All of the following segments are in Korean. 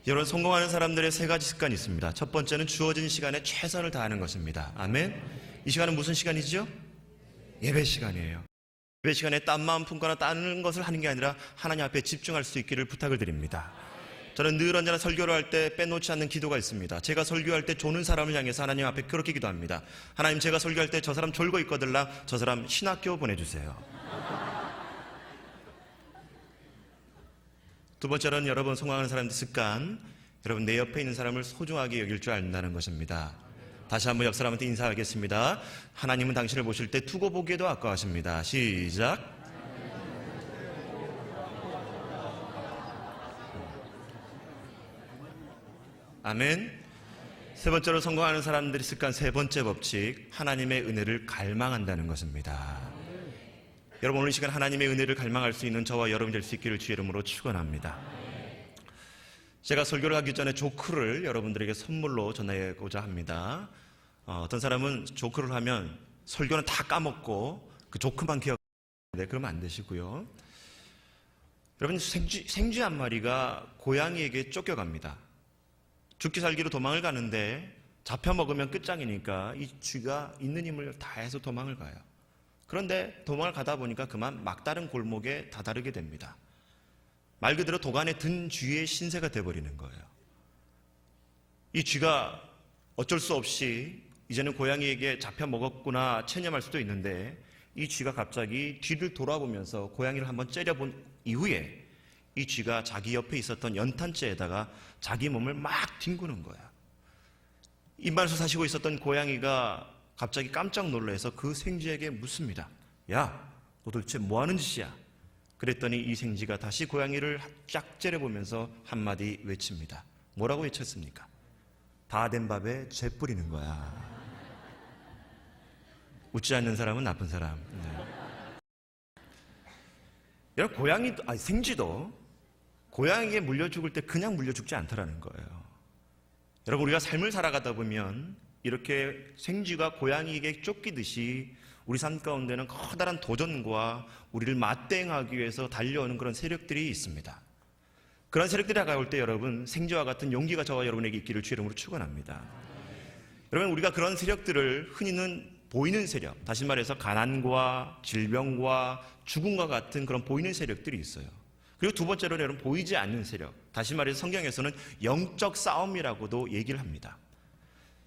여러분, 성공하는 사람들의 세 가지 습관이 있습니다. 첫 번째는 주어진 시간에 최선을 다하는 것입니다. 아멘. 이 시간은 무슨 시간이죠? 예배 시간이에요. 예배 시간에 딴 마음 품거나 다른 것을 하는 게 아니라 하나님 앞에 집중할 수 있기를 부탁을 드립니다. 저는 늘 언제나 설교를 할 때 빼놓지 않는 기도가 있습니다. 제가 설교할 때 조는 사람을 향해서 하나님 앞에 그렇게 기도합니다. 하나님, 제가 설교할 때 저 사람 졸고 있거들라 저 사람 신학교 보내주세요. 두 번째로는 여러분, 성공하는 사람들 습관, 여러분 내 옆에 있는 사람을 소중하게 여길 줄 안다는 것입니다. 다시 한번 옆 사람한테 인사하겠습니다. 하나님은 당신을 보실 때 두고 보기에도 아까워하십니다. 시작. 아멘. 세 번째로 성공하는 사람들이 습관, 세 번째 법칙, 하나님의 은혜를 갈망한다는 것입니다. 여러분, 오늘 이 시간 하나님의 은혜를 갈망할 수 있는 저와 여러분이 될 수 있기를 주의 이름으로 축원합니다. 제가 설교를 하기 전에 조크를 여러분들에게 선물로 전하고자 합니다. 어떤 사람은 조크를 하면 설교는 다 까먹고 그 조크만 기억하는데 그러면 안 되시고요. 여러분, 생쥐 한 마리가 고양이에게 쫓겨갑니다. 죽기 살기로 도망을 가는데 잡혀먹으면 끝장이니까 이 쥐가 있는 힘을 다해서 도망을 가요. 그런데 도망을 가다 보니까 그만 막다른 골목에 다다르게 됩니다. 말 그대로 도간에 든 쥐의 신세가 돼버리는 거예요. 이 쥐가 어쩔 수 없이 이제는 고양이에게 잡혀먹었구나 체념할 수도 있는데, 이 쥐가 갑자기 뒤를 돌아보면서 고양이를 한번 째려본 이후에 이 쥐가 자기 옆에 있었던 연탄재에다가 자기 몸을 막 뒹구는 거야. 입맛을 사시고 있었던 고양이가 갑자기 깜짝 놀라서 그 생쥐에게 묻습니다. 야, 너 도대체 뭐 하는 짓이야? 그랬더니 이 생쥐가 다시 고양이를 쫙 째려보면서 한마디 외칩니다. 뭐라고 외쳤습니까? 다 된 밥에 재 뿌리는 거야. 웃지 않는 사람은 나쁜 사람. 네. 여러분, 생쥐도 고양이에게 물려 죽을 때 그냥 물려 죽지 않더라는 거예요. 여러분, 우리가 삶을 살아가다 보면 이렇게 생쥐가 고양이에게 쫓기듯이 우리 삶 가운데는 커다란 도전과 우리를 맞대응하기 위해서 달려오는 그런 세력들이 있습니다. 그런 세력들이 다가올 때 여러분, 생쥐와 같은 용기가 저와 여러분에게 있기를 주의 이름으로 축원합니다. 여러분, 우리가 그런 세력들을 흔히는 보이는 세력, 다시 말해서 가난과 질병과 죽음과 같은 그런 보이는 세력들이 있어요. 그리고 두 번째로는 여러분, 보이지 않는 세력, 다시 말해서 성경에서는 영적 싸움이라고도 얘기를 합니다.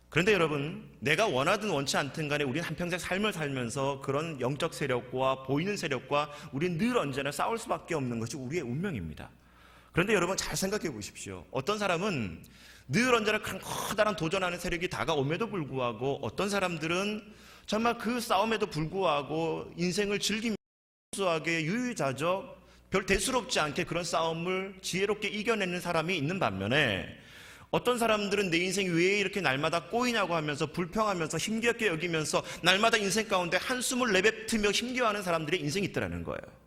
그런데 여러분, 내가 원하든 원치 않든 간에 우리는 한평생 삶을 살면서 그런 영적 세력과 보이는 세력과 우리는 늘 언제나 싸울 수밖에 없는 것이 우리의 운명입니다. 그런데 여러분, 잘 생각해 보십시오. 어떤 사람은 늘 언제나 커다란 도전하는 세력이 다가옴에도 불구하고, 어떤 사람들은 정말 그 싸움에도 불구하고 인생을 즐기면서 순수하게 유유자적, 별 대수롭지 않게 그런 싸움을 지혜롭게 이겨내는 사람이 있는 반면에, 어떤 사람들은 내 인생이 왜 이렇게 날마다 꼬이냐고 하면서 불평하면서 힘겹게 여기면서 날마다 인생 가운데 한숨을 내뱉으며 힘겨워하는 사람들의 인생이 있더라는 거예요.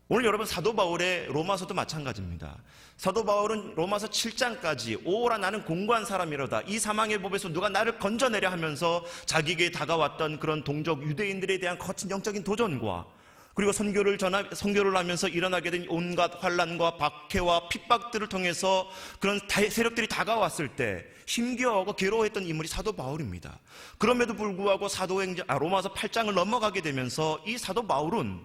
오늘 여러분, 사도 바울의 로마서도 마찬가지입니다. 사도 바울은 로마서 7장까지 오라 나는 공고한 사람이로다, 이 사망의 법에서 누가 나를 건져내려 하면서 자기에게 다가왔던 그런 동족 유대인들에 대한 거친 영적인 도전과, 그리고 선교를 하면서 일어나게 된 온갖 환난과 박해와 핍박들을 통해서 그런 세력들이 다가왔을 때 힘겨워하고 괴로워했던 인물이 사도 바울입니다. 그럼에도 불구하고 로마서 8장을 넘어가게 되면서 이 사도 바울은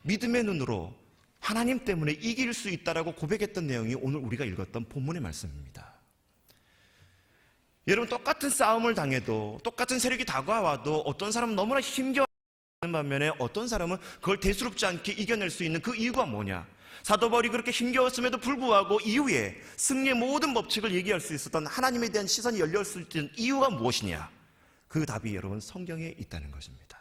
믿음의 눈으로 하나님 때문에 이길 수 있다라고 고백했던 내용이 오늘 우리가 읽었던 본문의 말씀입니다. 여러분, 똑같은 싸움을 당해도, 똑같은 세력이 다가와도 어떤 사람은 너무나 힘겨워하는 반면에 어떤 사람은 그걸 대수롭지 않게 이겨낼 수 있는 그 이유가 뭐냐? 사도 바울이 그렇게 힘겨웠음에도 불구하고 이후에 승리의 모든 법칙을 얘기할 수 있었던 하나님에 대한 시선이 열릴 수 있는 이유가 무엇이냐? 그 답이 여러분, 성경에 있다는 것입니다.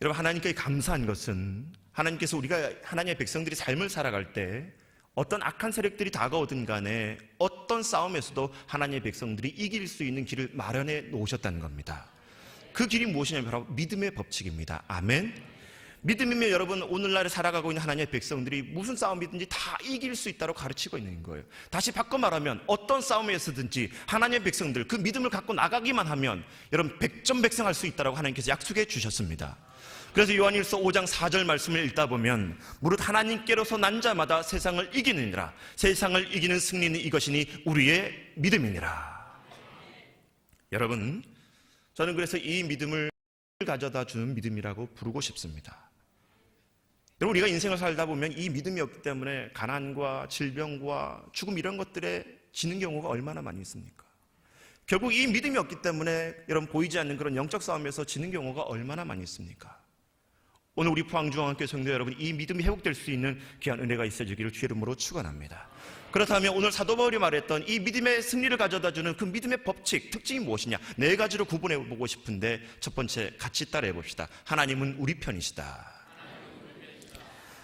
여러분, 하나님께 감사한 것은 하나님께서 우리가 하나님의 백성들이 삶을 살아갈 때 어떤 악한 세력들이 다가오든 간에 어떤 싸움에서도 하나님의 백성들이 이길 수 있는 길을 마련해 놓으셨다는 겁니다. 그 길이 무엇이냐면 바로 믿음의 법칙입니다. 아멘. 믿음이면 여러분, 오늘날에 살아가고 있는 하나님의 백성들이 무슨 싸움이든지 다 이길 수 있다고 가르치고 있는 거예요. 다시 바꿔 말하면 어떤 싸움에서든지 하나님의 백성들 그 믿음을 갖고 나가기만 하면 여러분, 백전백승할 수 있다고 하나님께서 약속해 주셨습니다. 그래서 요한일서 5장 4절 말씀을 읽다 보면 무릇 하나님께로서 난 자마다 세상을 이기느니라. 세상을 이기는 승리는 이것이니 우리의 믿음이니라. 여러분, 저는 그래서 이 믿음을 가져다 주는 믿음이라고 부르고 싶습니다. 여러분, 우리가 인생을 살다 보면 이 믿음이 없기 때문에 가난과 질병과 죽음 이런 것들에 지는 경우가 얼마나 많이 있습니까? 결국 이 믿음이 없기 때문에 여러분 보이지 않는 그런 영적 싸움에서 지는 경우가 얼마나 많이 있습니까? 오늘 우리 포항중앙학교 성도 여러분, 이 믿음이 회복될 수 있는 귀한 은혜가 있어지기를 주의 이름으로 축원합니다. 그렇다면 오늘 사도 바울이 말했던 이 믿음의 승리를 가져다주는 그 믿음의 법칙, 특징이 무엇이냐? 네 가지로 구분해보고 싶은데 첫 번째, 같이 따라해봅시다. 하나님은 우리 편이시다.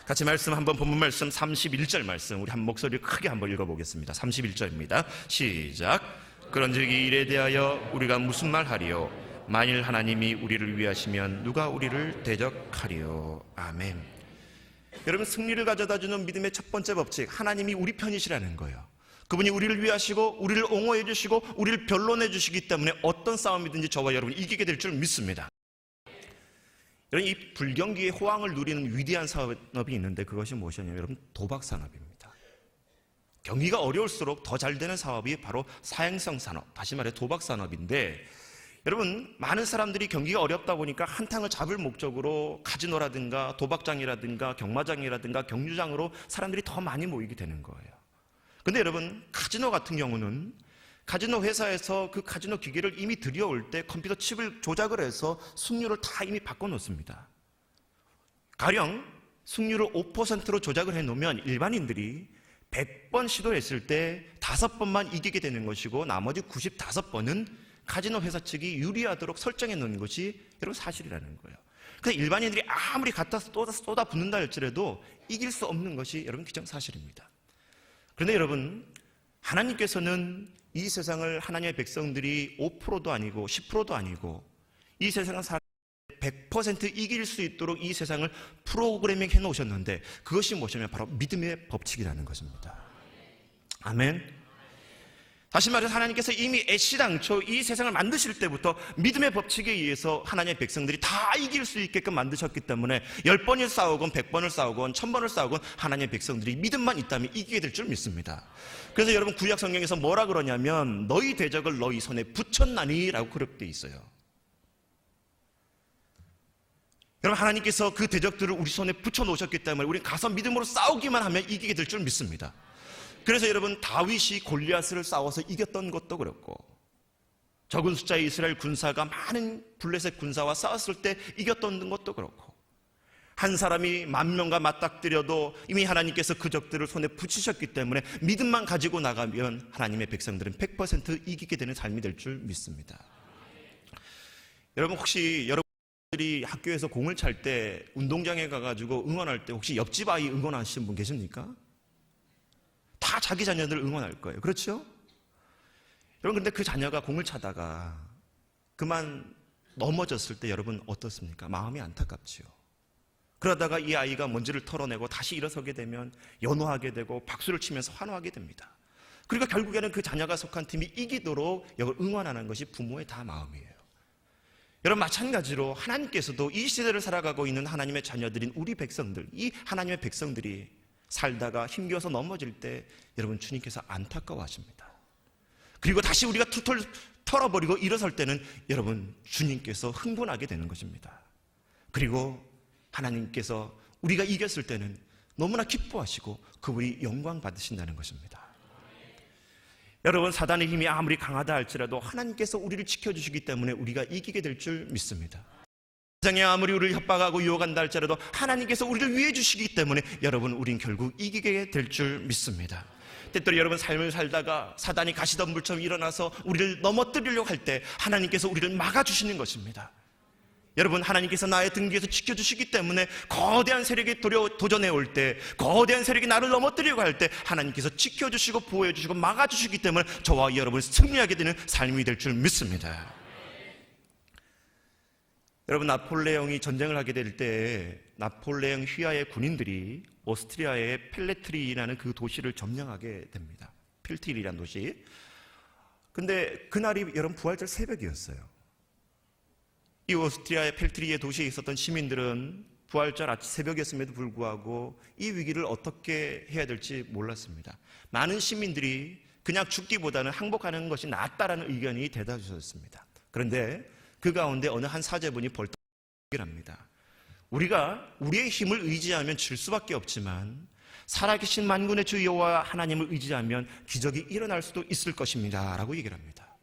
같이 말씀 한번, 본문 말씀 31절 말씀 우리 한 목소리를 크게 한번 읽어보겠습니다. 31절입니다. 시작. 그런즉 이 일에 대하여 우리가 무슨 말하리요? 만일 하나님이 우리를 위하시면 누가 우리를 대적하리요? 아멘. 여러분, 승리를 가져다주는 믿음의 첫 번째 법칙, 하나님이 우리 편이시라는 거예요. 그분이 우리를 위하시고 우리를 옹호해 주시고 우리를 변론해 주시기 때문에 어떤 싸움이든지 저와 여러분이 이기게 될 줄 믿습니다. 여러분, 이 불경기의 호황을 누리는 위대한 산업이 있는데 그것이 무엇이냐면 여러분, 도박산업입니다. 경기가 어려울수록 더 잘 되는 사업이 바로 사행성 산업, 다시 말해 도박산업인데, 여러분, 많은 사람들이 경기가 어렵다 보니까 한탕을 잡을 목적으로 카지노라든가 도박장이라든가 경마장이라든가 경주장으로 사람들이 더 많이 모이게 되는 거예요. 근데 여러분, 카지노 같은 경우는 카지노 회사에서 그 카지노 기계를 이미 들여올 때 컴퓨터 칩을 조작을 해서 승률을 다 이미 바꿔놓습니다. 가령 승률을 5%로 조작을 해놓으면 일반인들이 100번 시도했을 때 5번만 이기게 되는 것이고 나머지 95번은 카지노 회사 측이 유리하도록 설정해 놓은 것이 여러분 사실이라는 거예요. 그래서 일반인들이 아무리 갖다 쏟아 붓는다 할지라도 이길 수 없는 것이 여러분 기정사실입니다. 그런데 여러분, 하나님께서는 이 세상을 하나님의 백성들이 5%도 아니고 10%도 아니고 이 세상을 100% 이길 수 있도록 이 세상을 프로그래밍 해놓으셨는데 그것이 무엇이냐면 바로 믿음의 법칙이라는 것입니다. 아멘. 다시 말해서 하나님께서 이미 애시당초 이 세상을 만드실 때부터 믿음의 법칙에 의해서 하나님의 백성들이 다 이길 수 있게끔 만드셨기 때문에 10번을 싸우건 100번을 싸우건 1000번을 싸우건 하나님의 백성들이 믿음만 있다면 이기게 될 줄 믿습니다. 그래서 여러분, 구약 성경에서 뭐라 그러냐면 너희 대적을 너희 손에 붙였나니 라고 그렇게 돼 있어요. 여러분, 하나님께서 그 대적들을 우리 손에 붙여놓으셨기 때문에 우리는 가서 믿음으로 싸우기만 하면 이기게 될 줄 믿습니다. 그래서 여러분, 다윗이 골리앗을 싸워서 이겼던 것도 그렇고 적은 숫자의 이스라엘 군사가 많은 블레셋 군사와 싸웠을 때 이겼던 것도 그렇고 한 사람이 10,000명과 맞닥뜨려도 이미 하나님께서 그 적들을 손에 붙이셨기 때문에 믿음만 가지고 나가면 하나님의 백성들은 100% 이기게 되는 삶이 될 줄 믿습니다. 여러분, 혹시 여러분들이 학교에서 공을 찰 때 운동장에 가가지고 응원할 때 혹시 옆집 아이 응원하시는 분 계십니까? 다 자기 자녀들 응원할 거예요. 그렇죠? 여러분, 근데 그 자녀가 공을 차다가 그만 넘어졌을 때 여러분 어떻습니까? 마음이 안타깝지요. 그러다가 이 아이가 먼지를 털어내고 다시 일어서게 되면 연호하게 되고 박수를 치면서 환호하게 됩니다. 그리고 결국에는 그 자녀가 속한 팀이 이기도록 이걸 응원하는 것이 부모의 다 마음이에요. 여러분, 마찬가지로 하나님께서도 이 시대를 살아가고 있는 하나님의 자녀들인 우리 백성들, 이 하나님의 백성들이 살다가 힘겨워서 넘어질 때 여러분, 주님께서 안타까워하십니다. 그리고 다시 우리가 툴툴 털어버리고 일어설 때는 여러분, 주님께서 흥분하게 되는 것입니다. 그리고 하나님께서 우리가 이겼을 때는 너무나 기뻐하시고 그분이 영광 받으신다는 것입니다. 여러분, 사단의 힘이 아무리 강하다 할지라도 하나님께서 우리를 지켜주시기 때문에 우리가 이기게 될 줄 믿습니다. 세상에 아무리 우리를 협박하고 유혹한다 할지라도 하나님께서 우리를 위해 주시기 때문에 여러분, 우린 결국 이기게 될 줄 믿습니다. 때때로 여러분, 삶을 살다가 사단이 가시덤불처럼 일어나서 우리를 넘어뜨리려고 할 때 하나님께서 우리를 막아주시는 것입니다. 여러분, 하나님께서 나의 등 뒤에서 지켜주시기 때문에 거대한 세력이 도전해 올 때, 거대한 세력이 나를 넘어뜨리려고 할 때 하나님께서 지켜주시고 보호해주시고 막아주시기 때문에 저와 여러분 승리하게 되는 삶이 될 줄 믿습니다. 여러분, 나폴레옹이 전쟁을 하게 될 때 나폴레옹 휘하의 군인들이 오스트리아의 펠레트리라는 그 도시를 점령하게 됩니다. 필트리라는 도시. 근데 그날이 여러분 부활절 새벽이었어요. 이 오스트리아의 펠트리에 도시에 있었던 시민들은 부활절 아침 새벽이었음에도 불구하고 이 위기를 어떻게 해야 될지 몰랐습니다. 많은 시민들이 그냥 죽기보다는 항복하는 것이 낫다라는 의견이 대다수였습니다. 그런데 그 가운데 어느 한 사제분이 벌떡 합니다. 우리가 우리의 힘을 의지하면 질 수밖에 없지만 살아계신 만군의 주 여호와 하나님을 의지하면 기적이 일어날 수도 있을 것입니다 라고 얘기를 합니다.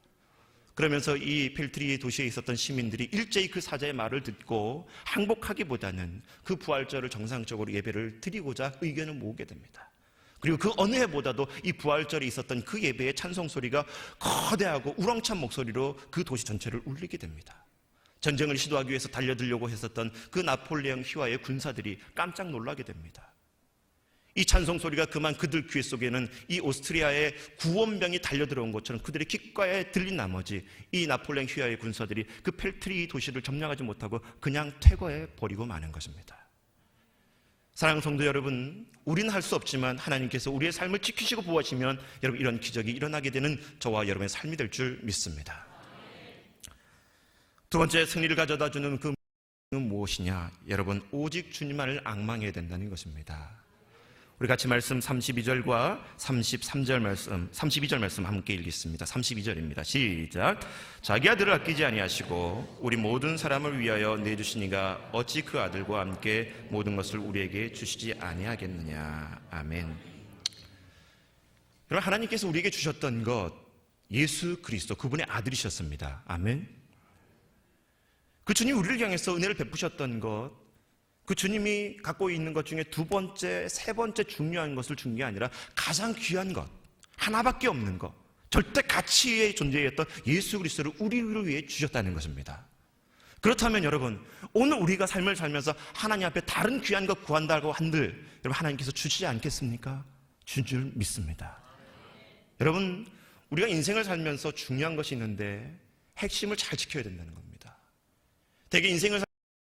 그러면서 이 펠트리 도시에 있었던 시민들이 일제히 그 사자의 말을 듣고 항복하기보다는 그 부활절을 정상적으로 예배를 드리고자 의견을 모으게 됩니다. 그리고 그 어느 해보다도 이 부활절에 있었던 그 예배의 찬송 소리가 거대하고 우렁찬 목소리로 그 도시 전체를 울리게 됩니다. 전쟁을 시도하기 위해서 달려들려고 했었던 그 나폴레옹 휘하의 군사들이 깜짝 놀라게 됩니다. 이 찬송 소리가 그만 그들 귀 속에는 이 오스트리아의 구원병이 달려들어온 것처럼 그들의 귓가에 들린 나머지 이 나폴레옹 휘하의 군사들이 그 펠트리 도시를 점령하지 못하고 그냥 퇴거해 버리고 마는 것입니다. 사랑하는 성도 여러분, 우리는 할 수 없지만 하나님께서 우리의 삶을 지키시고 보호하시면 여러분 이런 기적이 일어나게 되는 저와 여러분의 삶이 될 줄 믿습니다. 두 번째 승리를 가져다주는 그 무엇이냐? 여러분, 오직 주님만을 앙망해야 된다는 것입니다. 우리 같이 말씀 32절과 33절 말씀, 32절 말씀 함께 읽겠습니다. 32절입니다. 시작. 자기 아들을 아끼지 아니하시고 우리 모든 사람을 위하여 내주시니가 어찌 그 아들과 함께 모든 것을 우리에게 주시지 아니하겠느냐. 아멘. 여러분, 하나님께서 우리에게 주셨던 것, 예수 그리스도 그분의 아들이셨습니다. 아멘. 그 주님 우리를 향해서 은혜를 베푸셨던 것, 그 주님이 갖고 있는 것 중에 두 번째, 세 번째 중요한 것을 준 게 아니라 가장 귀한 것, 하나밖에 없는 것, 절대 가치의 존재였던 예수 그리스도를 우리를 위해 주셨다는 것입니다. 그렇다면 여러분, 오늘 우리가 삶을 살면서 하나님 앞에 다른 귀한 것 구한다고 한들 여러분 하나님께서 주시지 않겠습니까? 준 줄 믿습니다. 여러분, 우리가 인생을 살면서 중요한 것이 있는데 핵심을 잘 지켜야 된다는 겁니다. 대개 인생을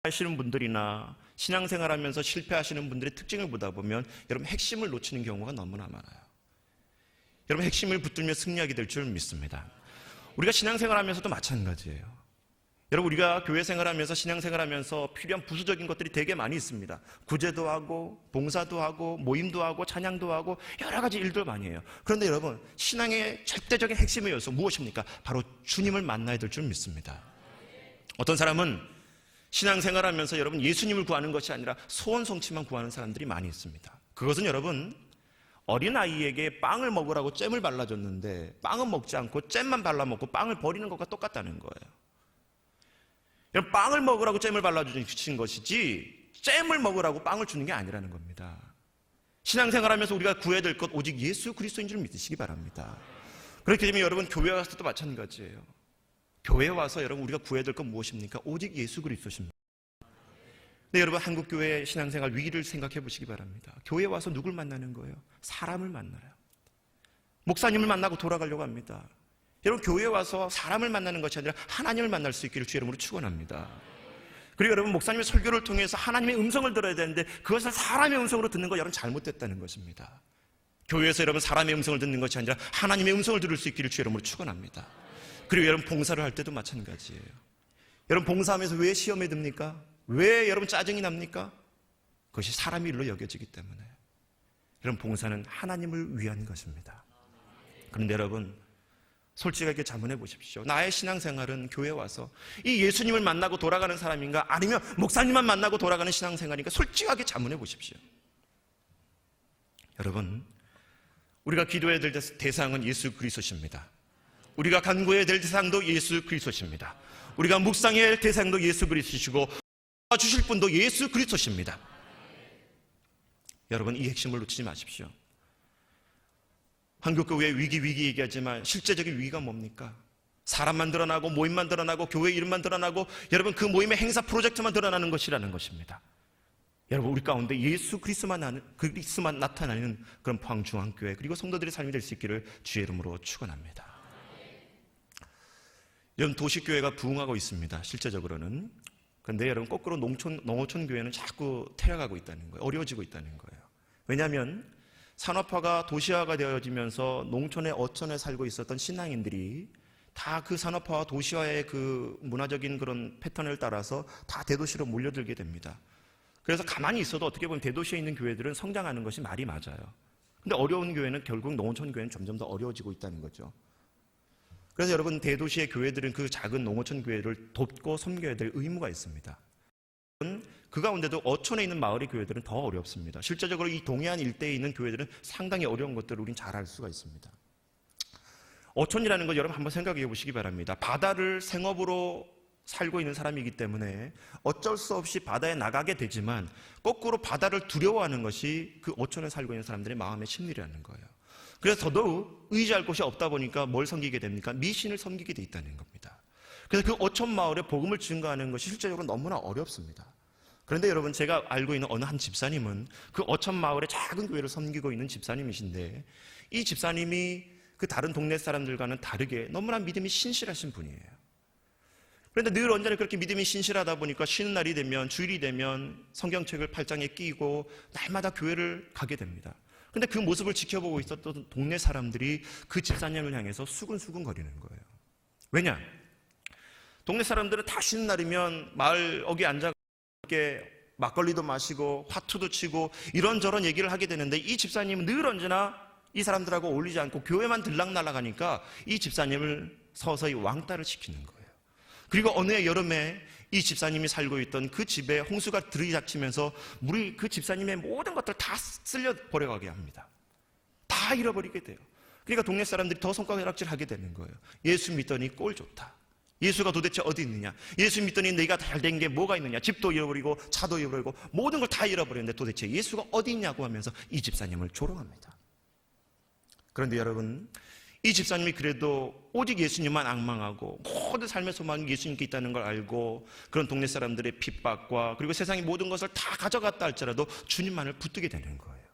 하시는 분들이나 신앙생활하면서 실패하시는 분들의 특징을 보다 보면 여러분 핵심을 놓치는 경우가 너무나 많아요. 여러분 핵심을 붙들며 승리하게 될 줄 믿습니다. 우리가 신앙생활하면서도 마찬가지예요. 여러분 우리가 교회 생활하면서 신앙생활하면서 필요한 부수적인 것들이 되게 많이 있습니다. 구제도 하고 봉사도 하고 모임도 하고 찬양도 하고 여러 가지 일들 많이 해요. 그런데 여러분 신앙의 절대적인 핵심의 요소 무엇입니까? 바로 주님을 만나야 될 줄 믿습니다. 어떤 사람은 신앙생활하면서 여러분 예수님을 구하는 것이 아니라 소원 성취만 구하는 사람들이 많이 있습니다. 그것은 여러분 어린아이에게 빵을 먹으라고 잼을 발라줬는데 빵은 먹지 않고 잼만 발라먹고 빵을 버리는 것과 똑같다는 거예요. 여러분 빵을 먹으라고 잼을 발라주신 것이지 잼을 먹으라고 빵을 주는 게 아니라는 겁니다. 신앙생활하면서 우리가 구해야 될 것 오직 예수 그리스도인 줄 믿으시기 바랍니다. 그렇게 되면 여러분 교회 와서도 마찬가지예요. 교회에 와서 여러분 우리가 구해야 될 건 무엇입니까? 오직 예수 그리스도십니다. 네, 여러분 한국교회 신앙생활 위기를 생각해 보시기 바랍니다. 교회에 와서 누굴 만나는 거예요? 사람을 만나요. 목사님을 만나고 돌아가려고 합니다. 여러분 교회에 와서 사람을 만나는 것이 아니라 하나님을 만날 수 있기를 주의 이름으로 축원합니다. 그리고 여러분 목사님의 설교를 통해서 하나님의 음성을 들어야 되는데 그것을 사람의 음성으로 듣는 거 여러분 잘못됐다는 것입니다. 교회에서 여러분 사람의 음성을 듣는 것이 아니라 하나님의 음성을 들을 수 있기를 주의 이름으로 축원합니다. 그리고 여러분 봉사를 할 때도 마찬가지예요. 여러분 봉사하면서 왜 시험에 듭니까? 왜 여러분 짜증이 납니까? 그것이 사람의 일로 여겨지기 때문에. 여러분 봉사는 하나님을 위한 것입니다. 그런데 여러분 솔직하게 자문해 보십시오. 나의 신앙생활은 교회에 와서 이 예수님을 만나고 돌아가는 사람인가 아니면 목사님만 만나고 돌아가는 신앙생활인가 솔직하게 자문해 보십시오. 여러분 우리가 기도해야 될 대상은 예수 그리스도십니다. 우리가 간구해야 될 대상도 예수 그리스도십니다. 우리가 묵상해야 할 대상도 예수 그리스도시고 주실 분도 예수 그리스도십니다. 여러분 이 핵심을 놓치지 마십시오. 한국교회 위기 얘기하지만 실제적인 위기가 뭡니까? 사람만 드러나고 모임만 드러나고 교회 이름만 드러나고 여러분 그 모임의 행사 프로젝트만 드러나는 것이라는 것입니다. 여러분 우리 가운데 예수 그리스도만 나타나는 그런 포항중앙교회 그리고 성도들의 삶이 될 수 있기를 주의 이름으로 축원합니다. 여러분 도시교회가 부흥하고 있습니다. 실제적으로는. 그런데 여러분 거꾸로 농어촌 교회는 자꾸 퇴락하고 있다는 거예요. 어려워지고 있다는 거예요. 왜냐하면 산업화가 도시화가 되어지면서 농촌의 어촌에 살고 있었던 신앙인들이 다 그 산업화와 도시화의 그 문화적인 그런 패턴을 따라서 다 대도시로 몰려들게 됩니다. 그래서 가만히 있어도 어떻게 보면 대도시에 있는 교회들은 성장하는 것이 말이 맞아요. 근데 어려운 교회는 결국 농어촌 교회는 점점 더 어려워지고 있다는 거죠. 그래서 여러분, 대도시의 교회들은 그 작은 농어촌 교회를 돕고 섬겨야 될 의무가 있습니다. 그 가운데도 어촌에 있는 마을의 교회들은 더 어렵습니다. 실제적으로 이 동해안 일대에 있는 교회들은 상당히 어려운 것들을 우린 잘 알 수가 있습니다. 어촌이라는 것 여러분 한번 생각해 보시기 바랍니다. 바다를 생업으로 살고 있는 사람이기 때문에 어쩔 수 없이 바다에 나가게 되지만 거꾸로 바다를 두려워하는 것이 그 어촌에 살고 있는 사람들의 마음의 심리라는 거예요. 그래서 더더욱 의지할 곳이 없다 보니까 뭘 섬기게 됩니까? 미신을 섬기게 돼 있다는 겁니다. 그래서 그 어촌 마을에 복음을 증거하는 것이 실제적으로 너무나 어렵습니다. 그런데 여러분, 제가 알고 있는 어느 한 집사님은 그 어촌 마을의 작은 교회를 섬기고 있는 집사님이신데, 이 집사님이 그 다른 동네 사람들과는 다르게 너무나 믿음이 신실하신 분이에요. 그런데 늘 언제나 그렇게 믿음이 신실하다 보니까 쉬는 날이 되면, 주일이 되면 성경책을 팔짱에 끼고 날마다 교회를 가게 됩니다. 그런데 그 모습을 지켜보고 있었던 동네 사람들이 그 집사님을 향해서 수근수근 거리는 거예요. 왜냐? 동네 사람들은 다 쉬는 날이면 마을 어귀에 앉아 막걸리도 마시고 화투도 치고 이런저런 얘기를 하게 되는데, 이 집사님은 늘 언제나 이 사람들하고 어울리지 않고 교회만 들락날락하니까 이 집사님을 서서히 왕따를 시키는 거예요. 그리고 어느 해 여름에 이 집사님이 살고 있던 그 집에 홍수가 들이닥치면서 물이 그 집사님의 모든 것들 다 쓸려 버려가게 합니다. 다 잃어버리게 돼요. 그러니까 동네 사람들이 더 손가락질 하게 되는 거예요. 예수 믿더니 꼴 좋다. 예수가 도대체 어디 있느냐? 예수 믿더니 내가 잘 된 게 뭐가 있느냐? 집도 잃어버리고 차도 잃어버리고 모든 걸 다 잃어버렸는데 도대체 예수가 어디 있냐고 하면서 이 집사님을 조롱합니다. 그런데 여러분, 이 집사님이 그래도 오직 예수님만 앙망하고 모든 삶의 소망이 예수님께 있다는 걸 알고 그런 동네 사람들의 핍박과 그리고 세상의 모든 것을 다 가져갔다 할지라도 주님만을 붙들게 되는 거예요.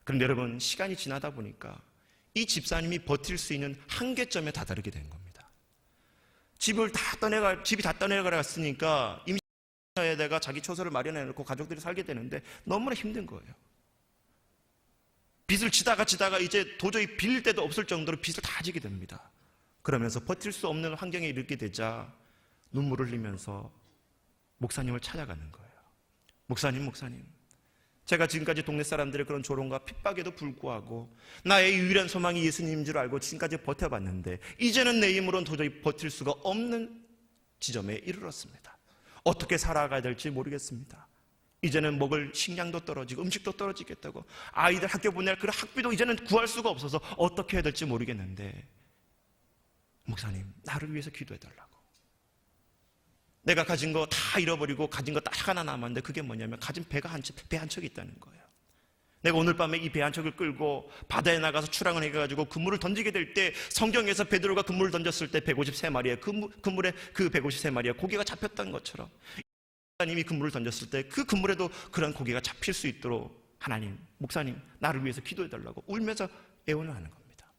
그런데 여러분, 시간이 지나다 보니까 이 집사님이 버틸 수 있는 한계점에 다다르게 된 겁니다. 집이 다 떠내려갔으니까 임시에다가 자기 처소를 마련해 놓고 가족들이 살게 되는데 너무나 힘든 거예요. 빚을 지다가 이제 도저히 빌릴 데도 없을 정도로 빚을 다 지게 됩니다. 그러면서 버틸 수 없는 환경에 이르게 되자 눈물을 흘리면서 목사님을 찾아가는 거예요. 목사님, 제가 지금까지 동네 사람들의 그런 조롱과 핍박에도 불구하고 나의 유일한 소망이 예수님인 줄 알고 지금까지 버텨봤는데 이제는 내 힘으로는 도저히 버틸 수가 없는 지점에 이르렀습니다. 어떻게 살아가야 될지 모르겠습니다. 이제는 먹을 식량도 떨어지고 음식도 떨어지겠다고, 아이들 학교 보낼 그 학비도 이제는 구할 수가 없어서 어떻게 해야 될지 모르겠는데 목사님, 나를 위해서 기도해달라고. 내가 가진 거 다 잃어버리고 가진 거 딱 하나 남았는데 그게 뭐냐면 가진 배 한 척이 있다는 거예요. 내가 오늘 밤에 이 배 한 척을 끌고 바다에 나가서 출항을 해가지고 그물을 던지게 될 때, 성경에서 베드로가 그물을 던졌을 때 153마리의 그물에 그 153마리의 고기가 잡혔던 것처럼 하나님이 그물을 던졌을 때 그 그물에도 그런 고기가 잡힐 수 있도록 하나님, 목사님, 나를 위해서 기도해달라고 울면서 애원을 하는 겁니다.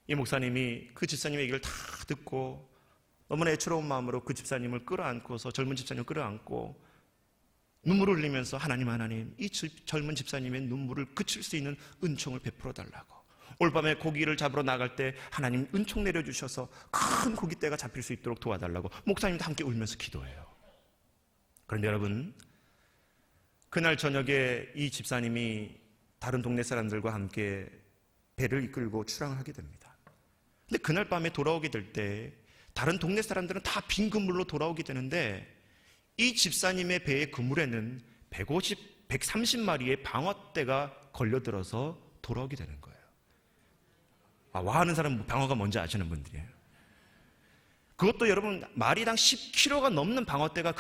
이 목사님이 그 집사님의 얘기를 다 듣고 너무나 애처로운 마음으로 그 집사님을 끌어안고서, 젊은 집사님을 끌어안고 눈물을 흘리면서 하나님, 이 젊은 집사님의 눈물을 그칠 수 있는 은총을 베풀어 달라고, 올밤에 고기를 잡으러 나갈 때 하나님 은총 내려주셔서 큰 고깃대가 잡힐 수 있도록 도와달라고 목사님도 함께 울면서 기도해요. 그런데 여러분, 그날 저녁에 이 집사님이 다른 동네 사람들과 함께 배를 이끌고 출항을 하게 됩니다. 근데 그날 밤에 돌아오게 될 때 다른 동네 사람들은 다 빈 그물로 돌아오게 되는데 이 집사님의 배의 그물에는 130마리의 방어떼가 걸려들어서 돌아오게 되는 거예요. 와하는 사람은 방어가 뭔지 아시는 분들이에요. 그것도 여러분, 마리당 10kg가 넘는 방어떼가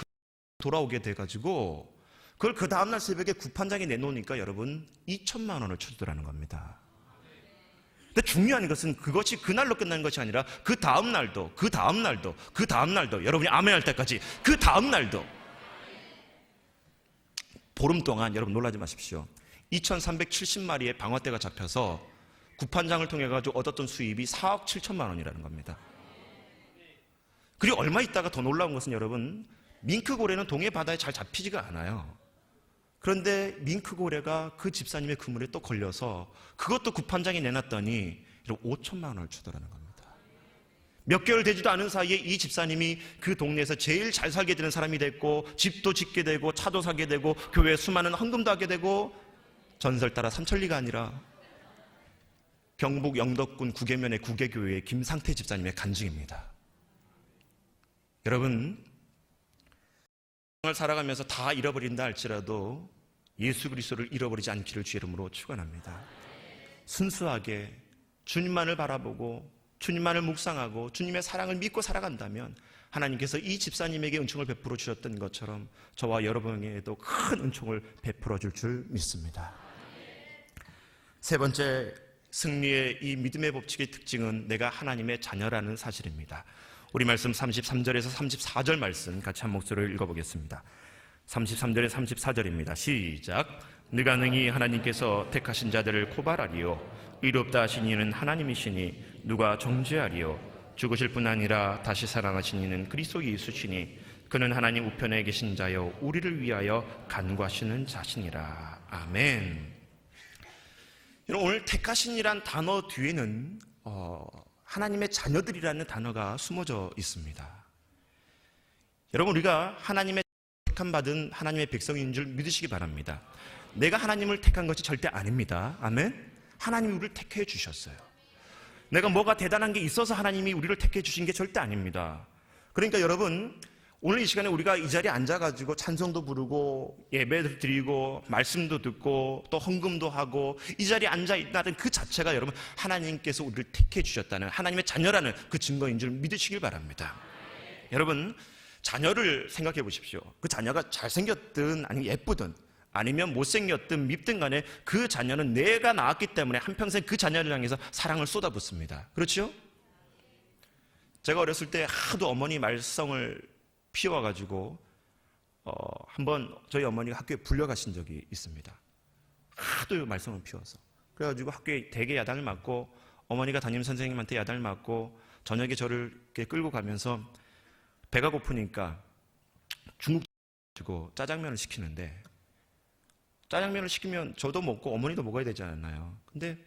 돌아오게 돼가지고 그걸 그 다음날 새벽에 구판장에 내놓으니까 여러분 2천만 원을 쳐주더라는 겁니다. 근데 중요한 것은 그것이 그날로 끝난 것이 아니라 그 다음날도 여러분이 아멘할 때까지 그 다음날도 보름 동안, 여러분 놀라지 마십시오, 2370마리의 방어떼가 잡혀서 구판장을 통해 가지고 얻었던 수입이 4억 7천만 원이라는 겁니다. 그리고 얼마 있다가 더 놀라운 것은 여러분, 밍크고래는 동해 바다에 잘 잡히지가 않아요. 그런데 밍크고래가 그 집사님의 그물에 또 걸려서 그것도 구판장에 내놨더니 5천만 원을 주더라는 겁니다. 몇 개월 되지도 않은 사이에 이 집사님이 그 동네에서 제일 잘 살게 되는 사람이 됐고, 집도 짓게 되고, 차도 사게 되고, 교회에 수많은 헌금도 하게 되고, 전설 따라 삼천리가 아니라 경북 영덕군 구계면의 구계교회의 김상태 집사님의 간증입니다. 여러분, 세상을 살아가면서 다 잃어버린다 할지라도 예수 그리스도를 잃어버리지 않기를 주의 이름으로 축원합니다. 순수하게 주님만을 바라보고 주님만을 묵상하고 주님의 사랑을 믿고 살아간다면 하나님께서 이 집사님에게 은총을 베풀어 주셨던 것처럼 저와 여러분에게도 큰 은총을 베풀어 줄 줄 믿습니다. 세 번째, 승리의 이 믿음의 법칙의 특징은 내가 하나님의 자녀라는 사실입니다. 우리 말씀 33절에서 34절 말씀 같이 한 목소리로 읽어보겠습니다. 33절에 34절입니다. 시작. 네가 능히 하나님께서 택하신 자들을 고발하리요 의롭다 하신 이는 하나님이시니 누가 정죄하리요 죽으실 뿐 아니라 다시 살아나신 이는 그리스도 예수시니 그는 하나님 우편에 계신 자여 우리를 위하여 간구하시는 자시니라. 아멘. 여러분, 오늘 택하신이란 단어 뒤에는 하나님의 자녀들이라는 단어가 숨어져 있습니다. 여러분, 우리가 하나님의 택함 받은 하나님의 백성인 줄 믿으시기 바랍니다. 내가 하나님을 택한 것이 절대 아닙니다. 아멘. 하나님이 우리를 택해 주셨어요. 내가 뭐가 대단한 게 있어서 하나님이 우리를 택해 주신 게 절대 아닙니다. 그러니까 여러분, 오늘 이 시간에 우리가 이 자리에 앉아가지고 찬송도 부르고 예배를 드리고 말씀도 듣고 또 헌금도 하고 이 자리에 앉아있다는 그 자체가 여러분 하나님께서 우리를 택해 주셨다는 하나님의 자녀라는 그 증거인 줄 믿으시길 바랍니다. 여러분, 자녀를 생각해 보십시오. 그 자녀가 잘생겼든 아니면 예쁘든 아니면 못생겼든 밉든 간에 그 자녀는 내가 낳았기 때문에 한평생 그 자녀를 향해서 사랑을 쏟아붓습니다. 그렇죠? 제가 어렸을 때 하도 어머니 말썽을 피워가지고 한번 저희 어머니가 학교에 불려가신 적이 있습니다. 하도 말썽을 피워서. 그래가지고 학교에 대개 야단을 맞고 어머니가 담임 선생님한테 야단을 맞고 저녁에 저를 이렇게 끌고 가면서 배가 고프니까 중국집 가지고 짜장면을 시키는데 짜장면을 시키면 저도 먹고 어머니도 먹어야 되지 않나요? 근데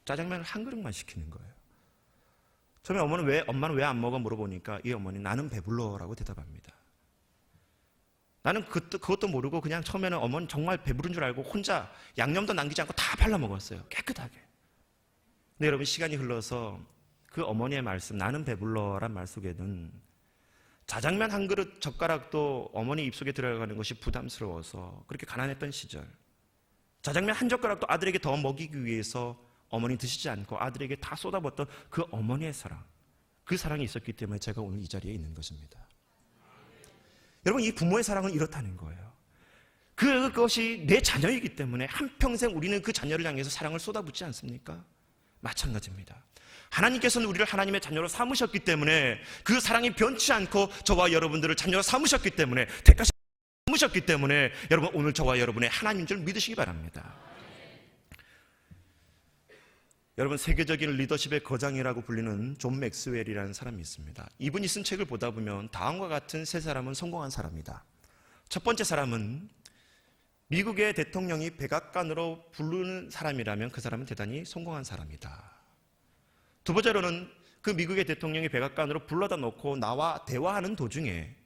짜장면을 한 그릇만 시키는 거예요. 처음에 엄마는 왜 안 먹어 물어보니까 이 어머니 나는 배불러라고 대답합니다. 나는 그것도 모르고 그냥 처음에는 어머니 정말 배부른 줄 알고 혼자 양념도 남기지 않고 다 발라 먹었어요. 깨끗하게. 근데 여러분, 시간이 흘러서 그 어머니의 말씀 나는 배불러란 말 속에는 짜장면 한 그릇 젓가락도 어머니 입속에 들어가는 것이 부담스러워서 그렇게 가난했던 시절, 짜장면 한 젓가락도 아들에게 더 먹이기 위해서 어머니 드시지 않고 아들에게 다 쏟아붓던 그 어머니의 사랑, 그 사랑이 있었기 때문에 제가 오늘 이 자리에 있는 것입니다. 여러분, 이 부모의 사랑은 이렇다는 거예요. 그것이 내 자녀이기 때문에 한평생 우리는 그 자녀를 향해서 사랑을 쏟아붓지 않습니까? 마찬가지입니다. 하나님께서는 우리를 하나님의 자녀로 삼으셨기 때문에 그 사랑이 변치 않고 저와 여러분들을 자녀로 삼으셨기 때문에 삼으셨기 때문에 여러분 오늘 저와 여러분의 하나님인 줄 믿으시기 바랍니다. 여러분, 세계적인 리더십의 거장이라고 불리는 존 맥스웰이라는 사람이 있습니다. 이분이 쓴 책을 보다 보면 다음과 같은 세 사람은 성공한 사람이다. 첫 번째 사람은 미국의 대통령이 백악관으로 부르는 사람이라면 그 사람은 대단히 성공한 사람이다. 두 번째로는 그 미국의 대통령이 백악관으로 불러다 놓고 나와 대화하는 도중에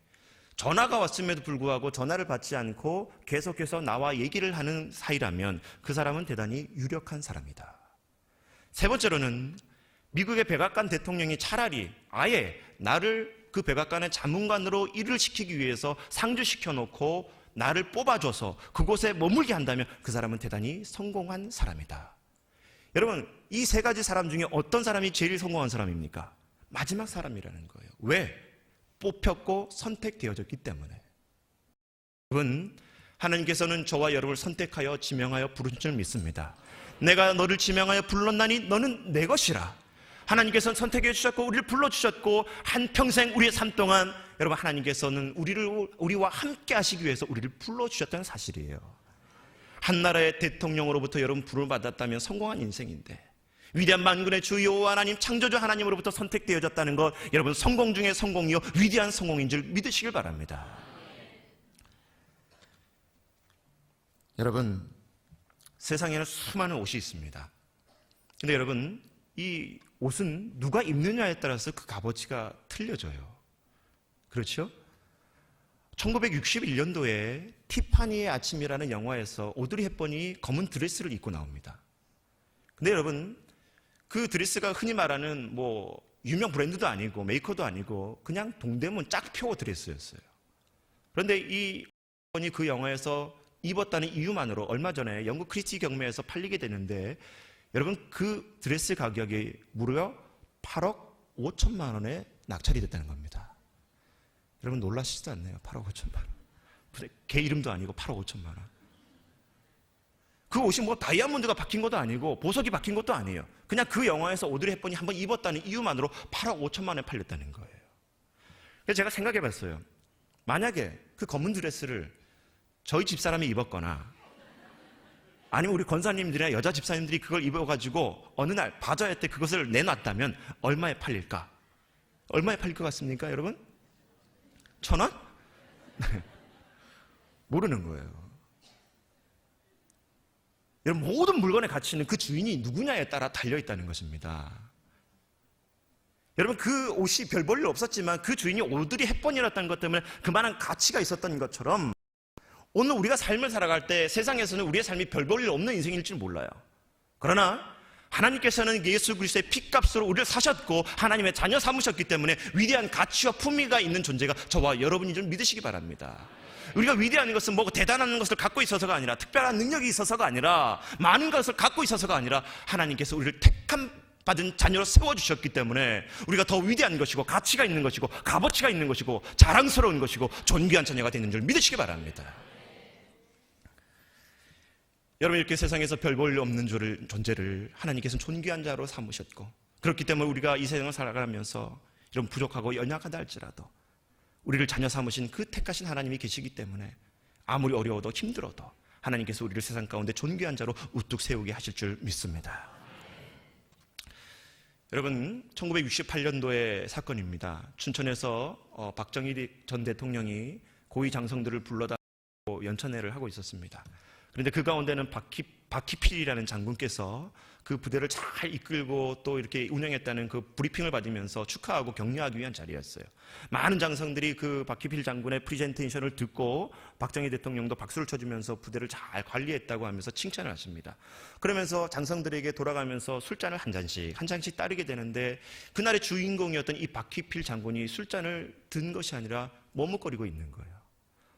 전화가 왔음에도 불구하고 전화를 받지 않고 계속해서 나와 얘기를 하는 사이라면 그 사람은 대단히 유력한 사람이다. 세 번째로는 미국의 백악관 대통령이 차라리 아예 나를 그 백악관의 자문관으로 일을 시키기 위해서 상주시켜 놓고 나를 뽑아줘서 그곳에 머물게 한다면 그 사람은 대단히 성공한 사람이다. 여러분, 이 세 가지 사람 중에 어떤 사람이 제일 성공한 사람입니까? 마지막 사람이라는 거예요. 왜? 뽑혔고 선택되어졌기 때문에. 여러분, 하나님께서는 저와 여러분을 선택하여 지명하여 부르신 줄 믿습니다. 내가 너를 지명하여 불렀나니 너는 내 것이라. 하나님께서는 선택해 주셨고 우리를 불러주셨고 한평생 우리의 삶 동안 여러분 하나님께서는 우리와 함께 하시기 위해서 우리를 불러주셨다는 사실이에요. 한 나라의 대통령으로부터 여러분 부름을 받았다면 성공한 인생인데 위대한 만군의 주 여호와 하나님 창조주 하나님으로부터 선택되어졌다는 것, 여러분 성공 중에 성공이요 위대한 성공인 줄 믿으시길 바랍니다. 여러분, 세상에는 수많은 옷이 있습니다. 근데 여러분, 이 옷은 누가 입느냐에 따라서 그 값어치가 틀려져요. 그렇죠? 1961년도에 티파니의 아침이라는 영화에서 오드리 헵번이 검은 드레스를 입고 나옵니다. 근데 여러분, 그 드레스가 흔히 말하는 뭐 유명 브랜드도 아니고 메이커도 아니고 그냥 동대문 짝표 드레스였어요. 그런데 이 헵번이 그 영화에서 입었다는 이유만으로 얼마 전에 영국 크리스티 경매에서 팔리게 되는데, 여러분, 그 드레스 가격이 무려 8억 5천만 원에 낙찰이 됐다는 겁니다. 여러분, 놀라시지도 않나요? 8억 5천만 원. 걔 이름도 아니고 8억 5천만 원. 그 옷이 뭐 다이아몬드가 박힌 것도 아니고 보석이 박힌 것도 아니에요. 그냥 그 영화에서 오드리 헵번이 한번 입었다는 이유만으로 8억 5천만 원에 팔렸다는 거예요. 그래서 제가 생각해 봤어요. 만약에 그 검은 드레스를 저희 집사람이 입었거나 아니면 우리 권사님들이나 여자 집사님들이 그걸 입어가지고 어느 날 바자회 때 그것을 내놨다면 얼마에 팔릴까? 얼마에 팔릴 것 같습니까, 여러분? 1,000원? 모르는 거예요. 여러분, 모든 물건의 가치는 그 주인이 누구냐에 따라 달려있다는 것입니다. 여러분, 그 옷이 별 볼일 없었지만 그 주인이 오드리 헵번이었다는 것 때문에 그만한 가치가 있었던 것처럼, 오늘 우리가 삶을 살아갈 때 세상에서는 우리의 삶이 별 볼일 없는 인생일지 몰라요. 그러나 하나님께서는 예수 그리스도의 피값으로 우리를 사셨고 하나님의 자녀 삼으셨기 때문에 위대한 가치와 품위가 있는 존재가 저와 여러분인 줄 믿으시기 바랍니다. 우리가 위대한 것은 뭐 대단한 것을 갖고 있어서가 아니라, 특별한 능력이 있어서가 아니라, 많은 것을 갖고 있어서가 아니라, 하나님께서 우리를 택함 받은 자녀로 세워주셨기 때문에 우리가 더 위대한 것이고 가치가 있는 것이고 값어치가 있는 것이고 자랑스러운 것이고 존귀한 자녀가 되는 줄 믿으시기 바랍니다. 여러분, 이렇게 세상에서 별 볼 일 없는 존재를 하나님께서는 존귀한 자로 삼으셨고, 그렇기 때문에 우리가 이 세상을 살아가면서 이런 부족하고 연약하다 할지라도 우리를 자녀 삼으신 그 택하신 하나님이 계시기 때문에 아무리 어려워도 힘들어도 하나님께서 우리를 세상 가운데 존귀한 자로 우뚝 세우게 하실 줄 믿습니다. 여러분, 1968년도의 사건입니다. 춘천에서 박정희 전 대통령이 고위 장성들을 불러다 연찬회를 하고 있었습니다. 그런데 그 가운데는 박희필이라는 장군께서 그 부대를 잘 이끌고 또 이렇게 운영했다는 그 브리핑을 받으면서 축하하고 격려하기 위한 자리였어요. 많은 장성들이 그 박희필 장군의 프레젠테이션을 듣고 박정희 대통령도 박수를 쳐주면서 부대를 잘 관리했다고 하면서 칭찬을 하십니다. 그러면서 장성들에게 돌아가면서 술잔을 한 잔씩 따르게 되는데, 그날의 주인공이었던 이 박희필 장군이 술잔을 든 것이 아니라 머뭇거리고 있는 거예요.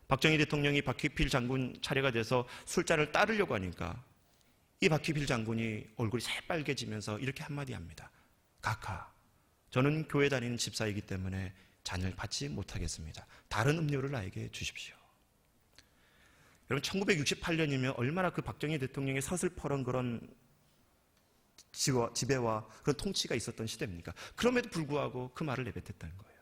박정희 대통령이 박희필 장군 차례가 돼서 술잔을 따르려고 하니까 이 박희필 장군이 얼굴이 새빨개지면서 이렇게 한마디 합니다. 각하, 저는 교회 다니는 집사이기 때문에 잔을 받지 못하겠습니다. 다른 음료를 나에게 주십시오. 여러분, 1968년이면 얼마나 그 박정희 대통령의 서슬퍼런 그런 지배와 그런 통치가 있었던 시대입니까? 그럼에도 불구하고 그 말을 내뱉었다는 거예요.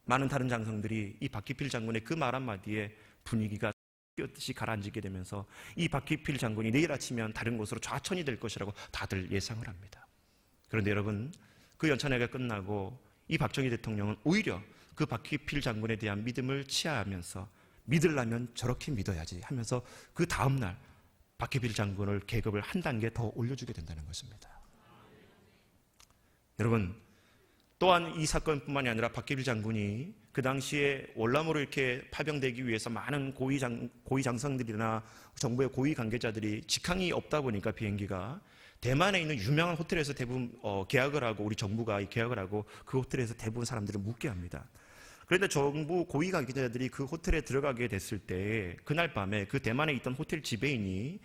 많은 다른 장성들이 이 박희필 장군의 그 말 한마디에 분위기가 뛰었듯이 가라앉게 되면서 이 박희필 장군이 내일 아침이면 다른 곳으로 좌천이 될 것이라고 다들 예상을 합니다. 그런데 여러분, 그 연찬회가 끝나고 이 박정희 대통령은 오히려 그 박희필 장군에 대한 믿음을 치하하면서 믿으려면 저렇게 믿어야지 하면서 그 다음날 박희필 장군을 계급을 한 단계 더 올려주게 된다는 것입니다. 여러분, 또한 이 사건뿐만이 아니라 박희필 장군이 그 당시에 월남으로 이렇게 파병되기 위해서 많은 고위 장성들이나 정부의 고위 관계자들이 직항이 없다 보니까 비행기가 대만에 있는 유명한 호텔에서 대부분 계약을 하고, 우리 정부가 계약을 하고 그 호텔에서 대부분 사람들을 묵게 합니다. 그런데 정부 고위 관계자들이 그 호텔에 들어가게 됐을 때 그날 밤에 그 대만에 있던 호텔 지배인이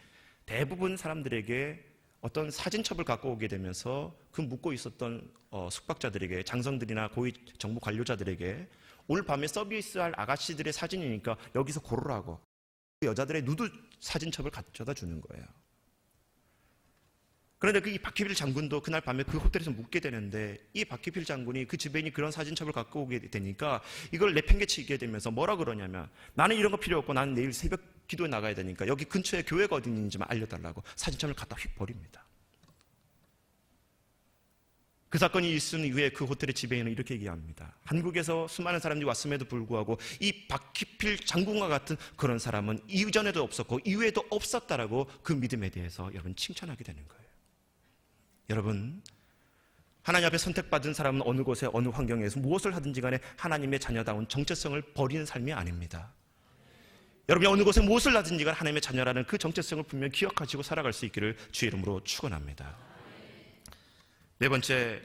대부분 사람들에게 어떤 사진첩을 갖고 오게 되면서 그 묵고 있었던 숙박자들에게, 장성들이나 고위 정부 관료자들에게 오늘 밤에 서비스할 아가씨들의 사진이니까 여기서 고르라고 여자들의 누드 사진첩을 가져다 주는 거예요. 그런데 이 박희필 장군도 그날 밤에 그 호텔에서 묵게 되는데, 이 박희필 장군이 그 지배인이 그런 사진첩을 갖고 오게 되니까 이걸 내팽개치게 되면서 뭐라 그러냐면, 나는 이런 거 필요 없고 나는 내일 새벽 기도에 나가야 되니까 여기 근처에 교회가 어디 있는지만 알려달라고 사진첩을 갖다 휙 버립니다. 그 사건이 있은 이후에 그 호텔의 지배인은 이렇게 얘기합니다. 한국에서 수많은 사람들이 왔음에도 불구하고 이 박희필 장군과 같은 그런 사람은 이전에도 없었고 이후에도 없었다라고 그 믿음에 대해서 여러분 칭찬하게 되는 거예요. 여러분, 하나님 앞에 선택받은 사람은 어느 곳에 어느 환경에서 무엇을 하든지 간에 하나님의 자녀다운 정체성을 버리는 삶이 아닙니다. 여러분이 어느 곳에 무엇을 하든지 간에 하나님의 자녀라는 그 정체성을 분명히 기억하시고 살아갈 수 있기를 주의 이름으로 축원합니다. 네 번째,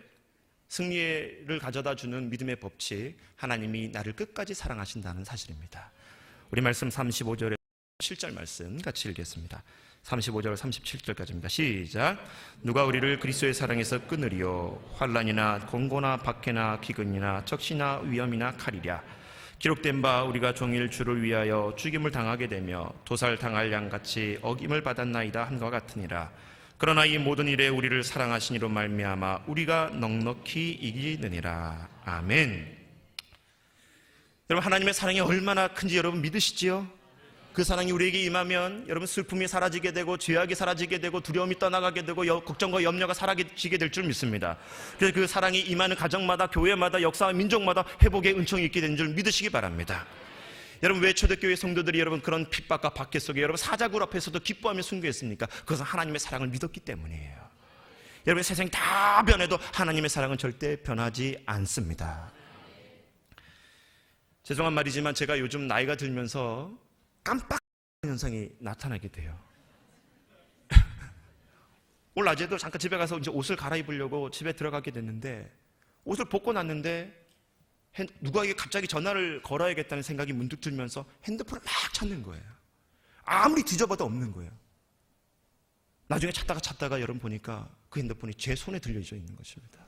승리를 가져다 주는 믿음의 법칙, 하나님이 나를 끝까지 사랑하신다는 사실입니다. 우리 말씀 35절에 7절 말씀 같이 읽겠습니다. 35절 37절까지입니다. 시작. 누가 우리를 그리스도의 사랑에서 끊으리요? 환난이나 공고나 박해나 기근이나 적시나 위험이나 칼이랴. 기록된 바 우리가 종일 주를 위하여 죽임을 당하게 되며 도살당할 양같이 어김을 받았나이다 함과 같으니라. 그러나 이 모든 일에 우리를 사랑하시니로 말미암아 우리가 넉넉히 이기느니라. 아멘. 여러분, 하나님의 사랑이 얼마나 큰지 여러분 믿으시지요? 그 사랑이 우리에게 임하면 여러분 슬픔이 사라지게 되고 죄악이 사라지게 되고 두려움이 떠나가게 되고 걱정과 염려가 사라지게 될 줄 믿습니다. 그래서 그 사랑이 임하는 가정마다, 교회마다, 역사와 민족마다 회복의 은총이 있게 되는 줄 믿으시기 바랍니다. 여러분, 왜 초대교회 성도들이 여러분 그런 핍박과 박해 속에 여러분 사자굴 앞에서도 기뻐하며 순교했습니까? 그것은 하나님의 사랑을 믿었기 때문이에요. 여러분, 세상이 다 변해도 하나님의 사랑은 절대 변하지 않습니다. 죄송한 말이지만 제가 요즘 나이가 들면서 깜빡 현상이 나타나게 돼요. 오늘 낮에도 잠깐 집에 가서 이제 옷을 갈아입으려고 집에 들어가게 됐는데 옷을 벗고 났는데 누구에게 갑자기 전화를 걸어야겠다는 생각이 문득 들면서 핸드폰을 막 찾는 거예요. 아무리 뒤져봐도 없는 거예요. 나중에 찾다가 여러분 보니까 그 핸드폰이 제 손에 들려져 있는 것입니다.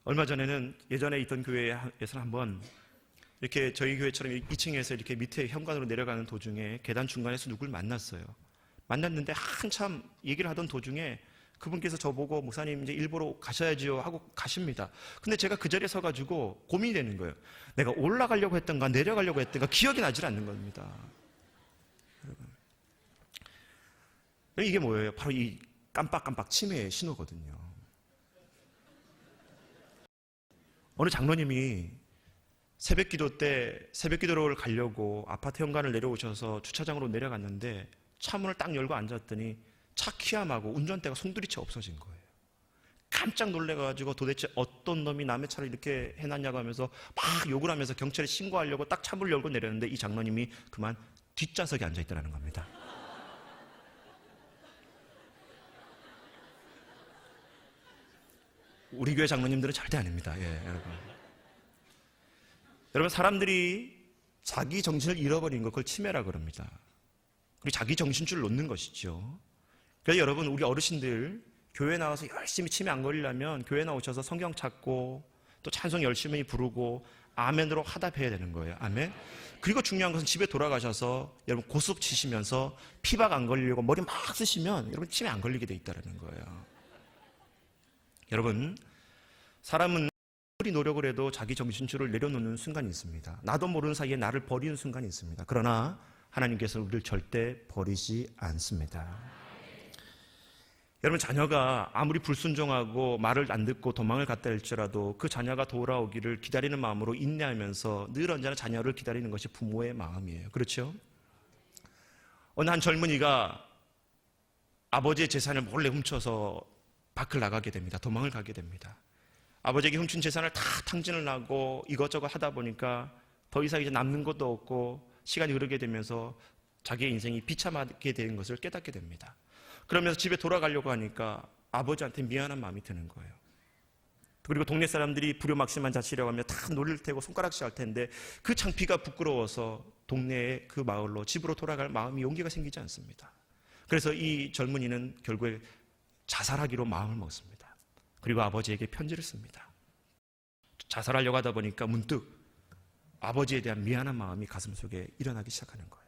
얼마 전에는 예전에 있던 교회에서 한번 이렇게 저희 교회처럼 2층에서 이렇게 밑에 현관으로 내려가는 도중에 계단 중간에서 누굴 만났어요. 만났는데 한참 얘기를 하던 도중에 그분께서 저보고 목사님 이제 일부러 가셔야지요 하고 가십니다. 근데 제가 그 자리에 서가지고 고민이 되는 거예요. 내가 올라가려고 했던가 내려가려고 했던가 기억이 나질 않는 겁니다. 이게 뭐예요? 바로 이 깜빡깜빡 치매의 신호거든요. 어느 장로님이 새벽기도 때 새벽기도를 가려고 아파트 현관을 내려오셔서 주차장으로 내려갔는데 차문을 딱 열고 앉았더니 차 키함하고 운전대가 송두리째 없어진 거예요. 깜짝 놀래가지고 도대체 어떤 놈이 남의 차를 이렇게 해놨냐고 하면서 막 욕을 하면서 경찰에 신고하려고 딱 차문을 열고 내렸는데 이 장로님이 그만 뒷좌석에 앉아있더라는 겁니다. 우리 교회 장로님들은 절대 아닙니다. 예, 여러분, 사람들이 자기 정신을 잃어버린 것, 그걸 치매라 그럽니다. 그리고 자기 정신줄을 놓는 것이죠. 그래서 여러분, 우리 어르신들 교회 나와서 열심히 치매 안 걸리려면 교회 나오셔서 성경 찾고 또 찬송 열심히 부르고 아멘으로 화답해야 되는 거예요. 아멘. 그리고 중요한 것은 집에 돌아가셔서 여러분 고스톱 치시면서 피박 안 걸리려고 머리 막 쓰시면 여러분 치매 안 걸리게 돼 있다는 거예요. 여러분, 사람은 아무리 노력을 해도 자기 정신줄을 내려놓는 순간이 있습니다. 나도 모르는 사이에 나를 버리는 순간이 있습니다. 그러나 하나님께서 우리를 절대 버리지 않습니다. 여러분, 자녀가 아무리 불순종하고 말을 안 듣고 도망을 갔다 할지라도 그 자녀가 돌아오기를 기다리는 마음으로 인내하면서 늘 언제나 자녀를 기다리는 것이 부모의 마음이에요. 그렇죠? 어느 한 젊은이가 아버지의 재산을 몰래 훔쳐서 밖을 나가게 됩니다. 도망을 가게 됩니다. 아버지에게 훔친 재산을 다 탕진을 하고 이것저것 하다 보니까 더 이상 이제 남는 것도 없고 시간이 흐르게 되면서 자기의 인생이 비참하게 되는 것을 깨닫게 됩니다. 그러면서 집에 돌아가려고 하니까 아버지한테 미안한 마음이 드는 거예요. 그리고 동네 사람들이 불효막심한 자식이라고 하면 다 놀릴 테고 손가락질 할 텐데 그 창피가 부끄러워서 동네의 그 마을로 집으로 돌아갈 마음이 용기가 생기지 않습니다. 그래서 이 젊은이는 결국에 자살하기로 마음을 먹습니다. 그리고 아버지에게 편지를 씁니다. 자살하려고 하다 보니까 문득 아버지에 대한 미안한 마음이 가슴속에 일어나기 시작하는 거예요.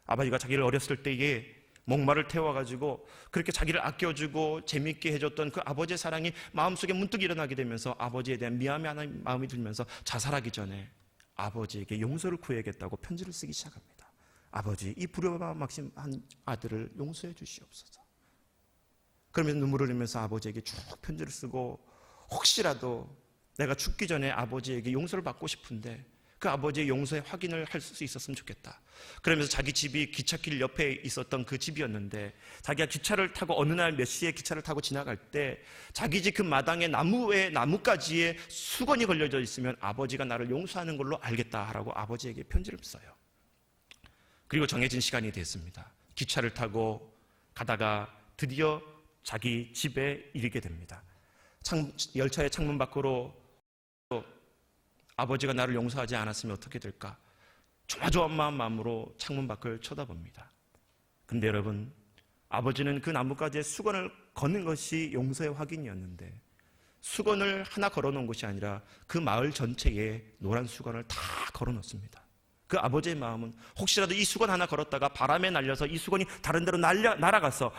아버지가 자기를 어렸을 때에 목마를 태워가지고 그렇게 자기를 아껴주고 재밌게 해줬던 그 아버지의 사랑이 마음속에 문득 일어나게 되면서 아버지에 대한 미안한 마음이 들면서 자살하기 전에 아버지에게 용서를 구해야겠다고 편지를 쓰기 시작합니다. 아버지, 이 불효막심한 아들을 용서해 주시옵소서. 그러면서 눈물을 흘리면서 아버지에게 쭉 편지를 쓰고 혹시라도 내가 죽기 전에 아버지에게 용서를 받고 싶은데 그 아버지의 용서의 확인을 할 수 있었으면 좋겠다. 그러면서 자기 집이 기찻길 옆에 있었던 그 집이었는데 자기가 기차를 타고 어느 날 몇 시에 기차를 타고 지나갈 때 자기 집 그 마당에 나뭇가지에 수건이 걸려져 있으면 아버지가 나를 용서하는 걸로 알겠다라고 아버지에게 편지를 써요. 그리고 정해진 시간이 됐습니다. 기차를 타고 가다가 드디어 자기 집에 이르게 됩니다. 열차의 창문 밖으로 아버지가 나를 용서하지 않았으면 어떻게 될까? 조마조마한 마음으로 창문 밖을 쳐다봅니다. 근데 여러분, 아버지는 그 나뭇가지에 수건을 거는 것이 용서의 확인이었는데 수건을 하나 걸어놓은 것이 아니라 그 마을 전체에 노란 수건을 다 걸어놓습니다. 그 아버지의 마음은 혹시라도 이 수건 하나 걸었다가 바람에 날려서 이 수건이 다른 데로 날아가서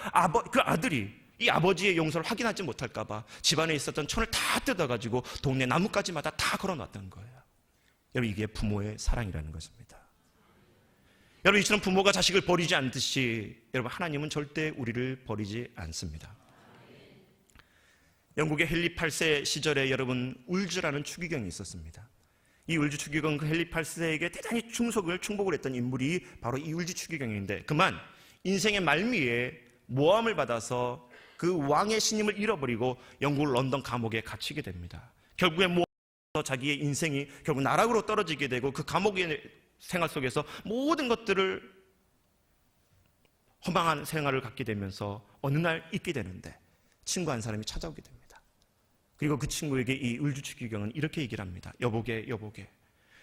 그 아들이 이 아버지의 용서를 확인하지 못할까 봐 집안에 있었던 천을 다 뜯어가지고 동네 나뭇가지마다 다 걸어놨던 거예요. 여러분, 이게 부모의 사랑이라는 것입니다. 여러분, 이처럼 부모가 자식을 버리지 않듯이 여러분, 하나님은 절대 우리를 버리지 않습니다. 영국의 헨리 8세 시절에 여러분, 울즈라는 추기경이 있었습니다. 이 울즈 추기경, 그 헨리 8세에게 대단히 충복을 했던 인물이 바로 이 울즈 추기경인데, 그만 인생의 말미에 모함을 받아서 그 왕의 신임을 잃어버리고 영국 런던 감옥에 갇히게 됩니다. 결국에 모함에서 자기의 인생이 결국 나락으로 떨어지게 되고 그 감옥의 생활 속에서 모든 것들을 허망한 생활을 갖게 되면서 어느 날 잊게 되는데 친구 한 사람이 찾아오게 됩니다. 그리고 그 친구에게 이 울즈 추기경은 이렇게 얘기를 합니다. 여보게,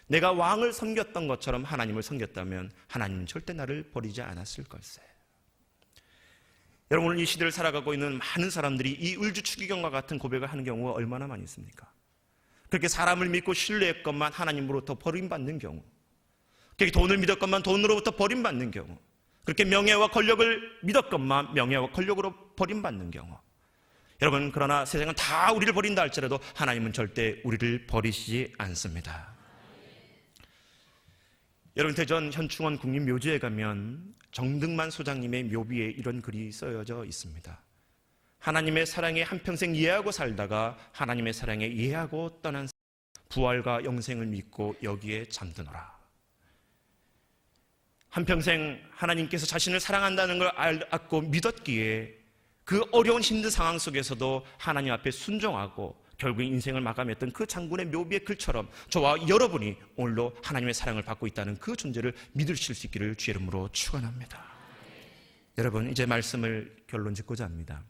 내가 왕을 섬겼던 것처럼 하나님을 섬겼다면 하나님은 절대 나를 버리지 않았을 걸세. 여러분, 오늘 이 시대를 살아가고 있는 많은 사람들이 이 울즈 추기경과 같은 고백을 하는 경우가 얼마나 많이 있습니까? 그렇게 사람을 믿고 신뢰했건만 하나님으로부터 버림받는 경우, 그렇게 돈을 믿었건만 돈으로부터 버림받는 경우, 그렇게 명예와 권력을 믿었건만 명예와 권력으로 버림받는 경우. 여러분, 그러나 세상은 다 우리를 버린다 할지라도 하나님은 절대 우리를 버리시지 않습니다. 여러분, 대전 현충원 국립묘지에 가면 정등만 소장님의 묘비에 이런 글이 쓰여져 있습니다. 하나님의 사랑에 한평생 이해하고 살다가 하나님의 사랑에 이해하고 떠난 부활과 영생을 믿고 여기에 잠드노라. 한평생 하나님께서 자신을 사랑한다는 걸 알고 믿었기에 그 어려운 힘든 상황 속에서도 하나님 앞에 순종하고 결국 인생을 마감했던 그 장군의 묘비의 글처럼 저와 여러분이 오늘도 하나님의 사랑을 받고 있다는 그 존재를 믿으실 수 있기를 주의 이름으로 축원합니다. 여러분, 이제 말씀을 결론 짓고자 합니다.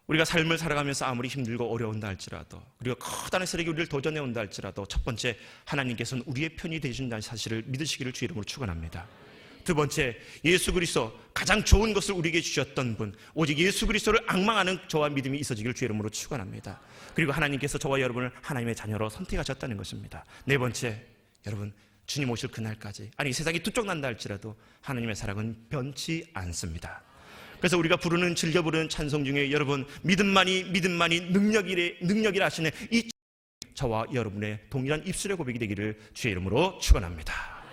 우리가 삶을 살아가면서 아무리 힘들고 어려운다 할지라도, 그리고 커다란 세력이 우리를 도전해 온다 할지라도 첫 번째, 하나님께서는 우리의 편이 되신다는 사실을 믿으시기를 주의 이름으로 축원합니다. 두 번째, 예수 그리스도, 가장 좋은 것을 우리에게 주셨던 분, 오직 예수 그리스도를 앙망하는 저와 믿음이 있어지기를 주의 이름으로 축원합니다. 그리고 하나님께서 저와 여러분을 하나님의 자녀로 선택하셨다는 것입니다. 네 번째, 여러분, 주님 오실 그날까지, 아니 세상이 뚜쩍난다 할지라도 하나님의 사랑은 변치 않습니다. 그래서 우리가 즐겨 부르는 찬송 중에 여러분, 믿음만이 능력이라 하시는 이 저와 여러분의 동일한 입술의 고백이 되기를 주의 이름으로 축원합니다.